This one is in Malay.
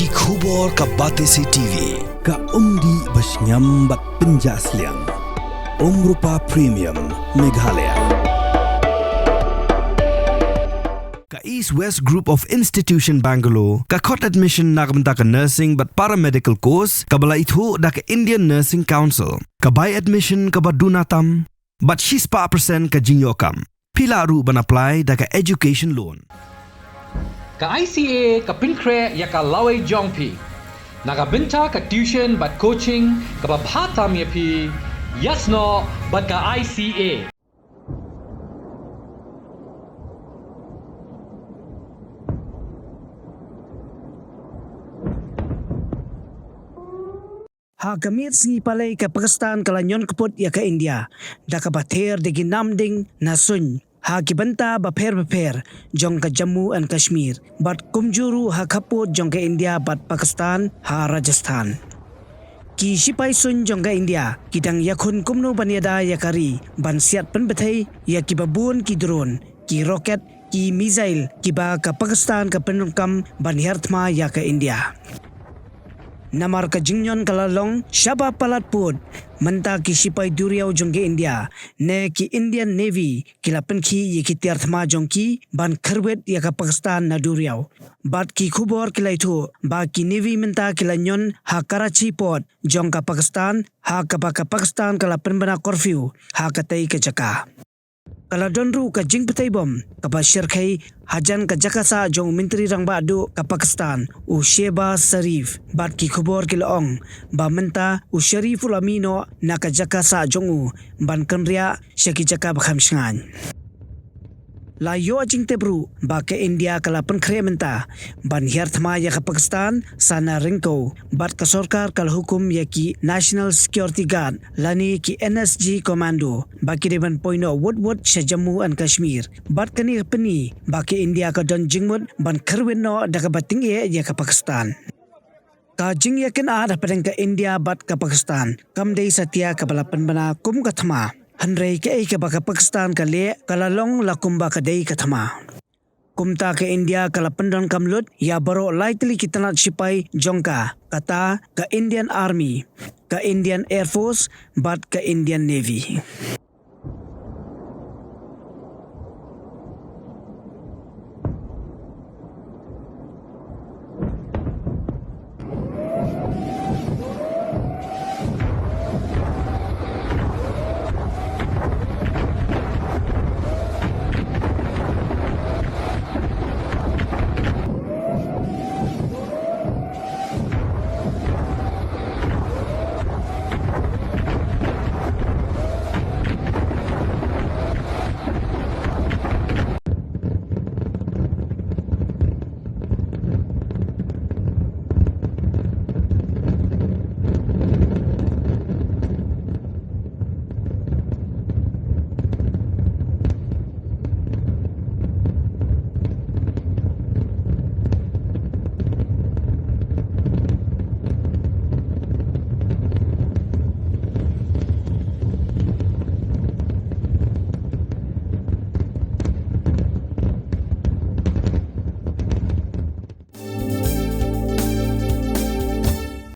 ki khubor ka Batesi TV ka umdi basnyam bat penjasliang Umrupa Premium Meghalaya ka East West Group of Institution Bangalore ka khot admission nagamta ka nursing but paramedical course ka bala ithu da ka Indian Nursing Council ka buy admission ka badunatam but 6% ka jinyokam pila ru ban apply da ka education loan ka ICA ka Pynkhreh ya ka laway jongpi nakabenta ka tuition but coaching ka babhatam yapi yasno but ka ICA ha gamit singi palay ka Pakistan kalanyon kaput ya ka India da ka bather de ginamding nasun ha kibanta baper jong ka Jammu and Kashmir bat kumjuru ha kaput jong ka India bat Pakistan ha Rajasthan ki sipai sun jong ka India kidang yakun kumno banyada yakari ban siat pen bathai ya ki babun ki drone ki rocket ki missile ki ba ka Pakistan ka penungkam ban herthma ya ka India namar ka jingyon kalalong shaba palatput manta ki sipai Duriaw jongke India ne ki Indian Navy kila penki ye ki tiarthma jongki ban Khyrwit ya ka Pakistan na Duriaw bat ki khubor kila itu ba ki Navy menta kila nyon ha Karachi port jong ka Pakistan ha ka ba ka Pakistan kala penbana curfew ha ka tai ka jaka kala donru ka jing petai bom ka ba syirkai hajan ka jakasa jong menteri rang badu ka Pakistan u Sheba Sharif bat ki khubor ki laong ba menta u Shariful Amino na ka jakasa jong u ban kanria syaki jaka bakham shangan la yo jing tebru ba ke India kala Pynkhreh menta ban herthma ya ka Pakistan sana Ryngkew bat ka sarkar kal hukum ya ki National Security Guard lani ki NSG Commando ba ki deban poino wood sa Jammu and Kashmir bat kani Pyni ba ke India ka don jingmut ban Khyrwit no da ka bating ya ka Pakistan ka jing yakin ada padang ka India bat ka Pakistan kam dei satya ka balapan bana kum ka thama Hanrei ke ka baka Pakistan ka le kalalong la kumba ka dei ka thama kumta ke India kala pendon kamlut ya baro likely kitanat sipai jongka kata ka Indian Army ka Indian Air Force bat ka Indian Navy